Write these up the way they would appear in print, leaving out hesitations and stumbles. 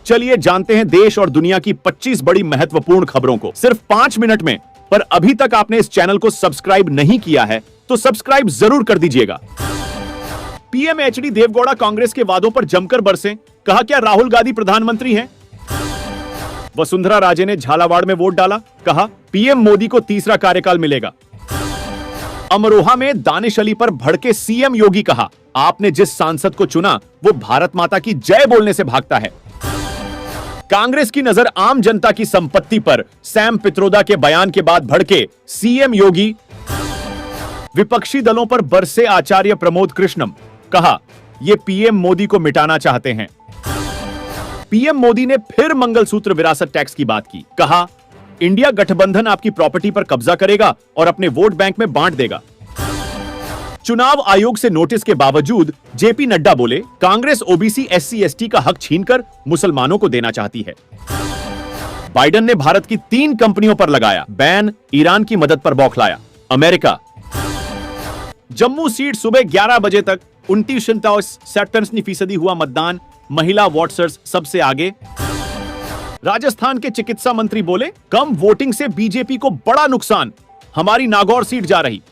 चलिए जानते हैं देश और दुनिया की 25 बड़ी महत्वपूर्ण खबरों को सिर्फ 5 मिनट में। पर अभी तक आपने इस चैनल को सब्सक्राइब नहीं किया है तो सब्सक्राइब जरूर कर दीजिएगा। पीएम एचडी देवगौड़ा कांग्रेस के वादों पर जमकर बरसे, कहा क्या राहुल गांधी प्रधानमंत्री हैं? वसुंधरा राजे ने झालावाड़ में वोट डाला, कहा पीएम मोदी को तीसरा कार्यकाल मिलेगा। अमरोहा में दानिश अली पर भड़के सीएम योगी, कहा आपने जिस सांसद को चुना वो भारत माता की जय बोलने से भागता है। कांग्रेस की नजर आम जनता की संपत्ति पर, सैम पित्रोदा के बयान के बाद भड़के सीएम योगी। विपक्षी दलों पर बरसे आचार्य प्रमोद कृष्णम, कहा ये पीएम मोदी को मिटाना चाहते हैं। पीएम मोदी ने फिर मंगलसूत्र विरासत टैक्स की बात की, कहा इंडिया गठबंधन आपकी प्रॉपर्टी पर कब्जा करेगा और अपने वोट बैंक में बांट देगा। चुनाव आयोग से नोटिस के बावजूद जेपी नड्डा बोले कांग्रेस ओबीसी एससी एसटी का हक छीनकर मुसलमानों को देना चाहती है। बाइडेन ने भारत की 3 कंपनियों पर लगाया बैन, ईरान की मदद पर बौखलाया अमेरिका। जम्मू सीट सुबह 11 बजे तक 29% हुआ मतदान, महिला वोटर्स सबसे आगे। राजस्थान के चिकित्सा मंत्री बोले कम वोटिंग से बीजेपी को बड़ा नुकसान, हमारी नागौर सीट जा रही।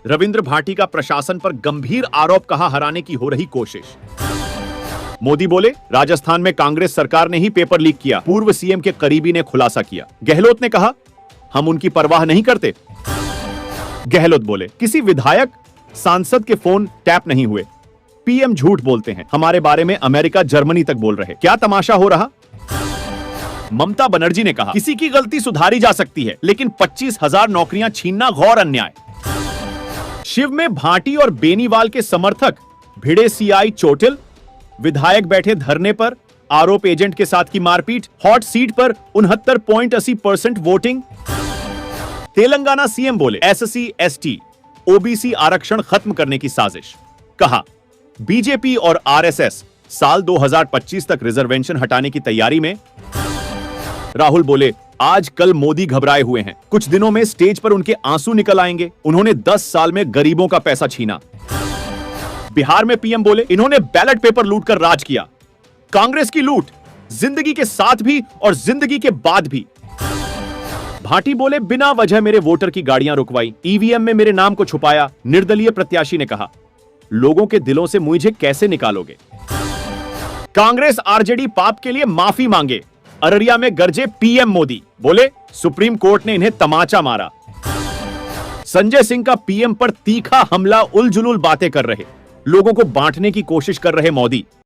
रविंद्र भाटी का प्रशासन पर गंभीर आरोप, कहा हराने की हो रही कोशिश। मोदी बोले राजस्थान में कांग्रेस सरकार ने ही पेपर लीक किया, पूर्व सीएम के करीबी ने खुलासा किया। गहलोत ने कहा हम उनकी परवाह नहीं करते। गहलोत बोले किसी विधायक सांसद के फोन टैप नहीं हुए, पीएम झूठ बोलते हैं, हमारे बारे में अमेरिका जर्मनी तक बोल रहे, क्या तमाशा हो रहा। ममता बनर्जी ने कहा किसी की गलती सुधारी जा सकती है लेकिन 25,000 नौकरियां छीनना घोर अन्याय। शिव में भाटी और बेनीवाल के समर्थक भिड़े सीआई चोटिल, विधायक बैठे धरने पर, आरोप एजेंट के साथ की मारपीट, हॉट सीट पर 69.80% वोटिंग। तेलंगाना सीएम बोले एससी एसटी ओबीसी आरक्षण खत्म करने की साजिश, कहा बीजेपी और आरएसएस साल 2025 तक रिजर्वेशन हटाने की तैयारी में। राहुल बोले आज कल मोदी घबराए हुए हैं, कुछ दिनों में स्टेज पर उनके आंसू निकल आएंगे, उन्होंने 10 साल में गरीबों का पैसा छीना। बिहार में पीएम बोले इन्होंने बैलेट पेपर लूट कर राज किया, कांग्रेस की लूट जिंदगी के साथ भी और जिंदगी के बाद भी। भाटी बोले बिना वजह मेरे वोटर की गाड़ियां रुकवाई, ईवीएम में मेरे नाम को छुपाया। निर्दलीय प्रत्याशी ने कहा लोगों के दिलों से मुझे कैसे निकालोगे। कांग्रेस आरजेडी पाप के लिए माफी मांगे, अररिया में गरजे पीएम मोदी, बोले सुप्रीम कोर्ट ने इन्हें तमाचा मारा। संजय सिंह का पीएम पर तीखा हमला, उलझुल बातें कर रहे, लोगों को बांटने की कोशिश कर रहे मोदी।